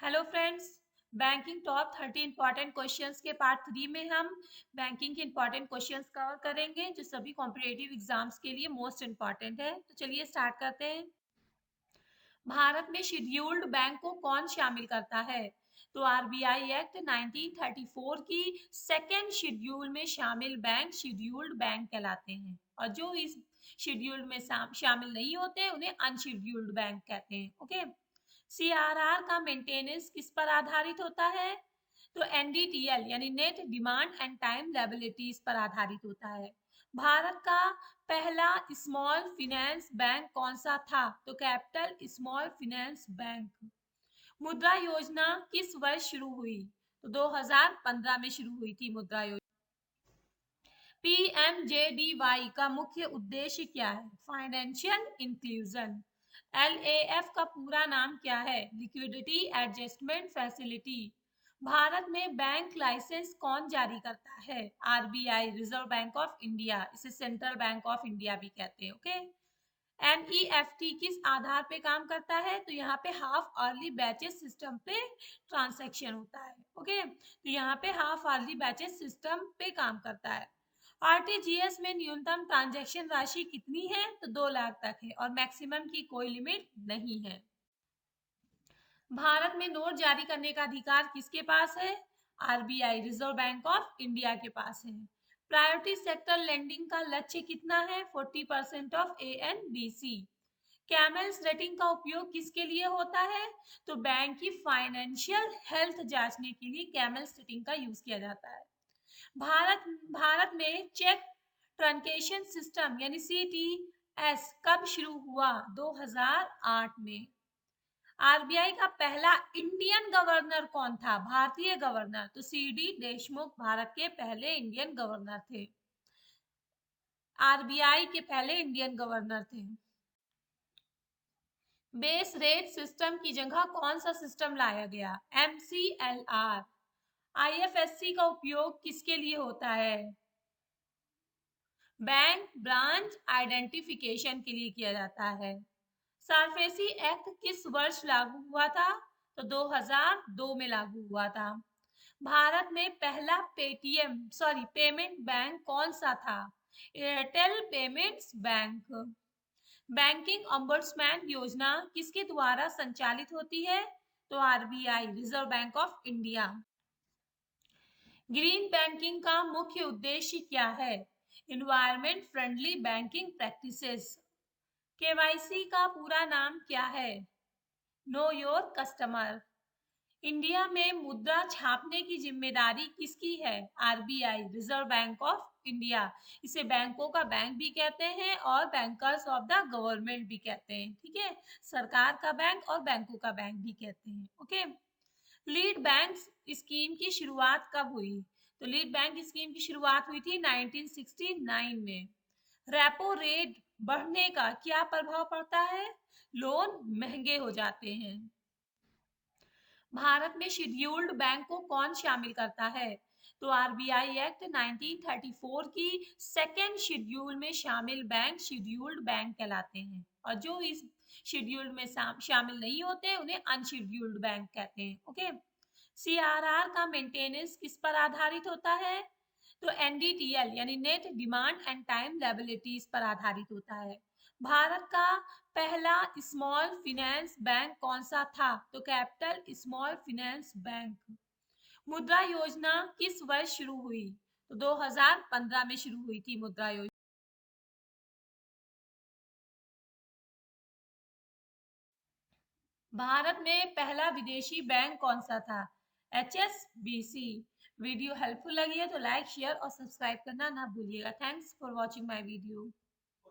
Hello friends. Banking top 30 important questions के part 3 में हम बैंकिंग के इंपॉर्टेंट क्वेश्चंस कवर करेंगे जो सभी कॉम्पिटिटिव एग्जाम्स के लिए मोस्ट इंपॉर्टेंट है। तो चलिए स्टार्ट करते हैं। भारत में शेड्यूल्ड बैंक को कौन शामिल करता है? तो आरबीआई एक्ट 1934 की सेकेंड शेड्यूल में शामिल बैंक शेड्यूल्ड बैंक कहलाते हैं और जो इस शेड्यूल्ड में शामिल नहीं होते उन्हें अनशेड्यूल्ड बैंक कहते हैं। ओके। सीआरआर का मेंटेनेंस किस पर आधारित होता है? तो एनडीटीएल यानी net demand and time liabilities पर आधारित होता है। भारत का पहला स्मॉल फाइनेंस बैंक कौन सा था? तो कैपिटल स्मॉल फाइनेंस बैंक। मुद्रा योजना किस वर्ष शुरू हुई? तो 2015 में शुरू हुई थी मुद्रा योजना। पीएमजेडीवाई का मुख्य उद्देश्य क्या है? Financial inclusion. एलएएफ का पूरा नाम क्या है? Liquidity adjustment facility. भारत में बैंक लाइसेंस कौन जारी करता है? RBI reserve bank of India, इसे सेंट्रल बैंक ऑफ इंडिया भी कहते हैं। ओके। एनईएफटी किस आधार पे काम करता है? तो यहाँ पे हाफ अर्ली बैचेस सिस्टम पे ट्रांसैक्शन होता है। ओके। तो यहाँ पे हाफ अर्ली बैचेस सिस्टम पे काम करता है। आरटीजीएस में न्यूनतम ट्रांजैक्शन राशि कितनी है? तो 2 लाख तक है और मैक्सिमम की कोई लिमिट नहीं है। भारत में नोट जारी करने का अधिकार किसके पास है? RBI reserve bank of India के पास है। प्रायोरिटी सेक्टर लेंडिंग का लक्ष्य कितना है? 40% ऑफ एएनबीसी। कैमल्स रेटिंग का उपयोग किसके लिए होता है? तो बैंक की फाइनेंशियल हेल्थ जांचने के लिए कैमल्स रेटिंग का यूज किया जाता है। भारत भारत में चेक ट्रांकेशन सिस्टम यानी सीटीएस कब शुरू हुआ? 2008 में। आरबीआई का पहला इंडियन गवर्नर कौन था? भारतीय गवर्नर। तो सीडी देशमुख भारत के पहले इंडियन गवर्नर थे। आरबीआई के पहले इंडियन गवर्नर थे। बेस रेट सिस्टम की जगह कौन सा सिस्टम लाया गया? एमसीएलआर। आईएफएससी का उपयोग किसके लिए होता है? बैंक ब्रांच आइडेंटिफिकेशन के लिए किया जाता है। सारफेसी एक्ट किस वर्ष लागू हुआ था? तो 2002 में लागू हुआ था। भारत में पहला पेमेंट बैंक कौन सा था? Airtel payments bank. Banking ombudsman योजना किसके द्वारा संचालित होती है? तो RBI reserve bank of India. Green banking का मुख्य उद्देश्य क्या है? Environment friendly banking practices. KYC का पूरा नाम क्या है? Know your customer. इंडिया में मुद्रा छापने की जिम्मेदारी किसकी है? RBI reserve bank of India, इसे बैंकों का बैंक भी कहते हैं और बैंकर्स ऑफ द गवर्नमेंट भी कहते हैं। ठीक है, सरकार का बैंक और बैंकों का बैंक भी कहते हैं। ओके। लीड बैंक स्कीम की शुरुआत कब हुई? तो लीड बैंक स्कीम की शुरुआत हुई थी 1969 में। रेपो रेट बढ़ने का क्या प्रभाव पड़ता है? लोन महंगे हो जाते हैं। भारत में शेड्यूल्ड बैंक को कौन शामिल करता है? तो आरबीआई एक्ट 1934 की सेकेंड शेड्यूल में शामिल बैंक शेड्यूल्ड बैंक कहलाते हैं और जो इस शेड्यूल में शामिल नहीं होते उन्हें अनशेड्यूल्ड बैंक कहते हैं। ओके। सीआरआर का मेंटेनेंस किस पर आधारित होता है? तो एनडीटीएल यानी net demand and time liabilities पर आधारित होता है। भारत का पहला स्मॉल फाइनेंस बैंक कौन सा था? तो कैपिटल स्मॉल फाइनेंस बैंक। मुद्रा योजना किस वर्ष शुरू हुई? तो 2015 में शुरू हुई थी मुद्रा योजना। भारत में पहला विदेशी बैंक कौन सा था? एचएसबीसी। वीडियो हेल्पफुल लगी है तो लाइक शेयर और सब्सक्राइब करना ना भूलिएगा। Thanks for watching my video.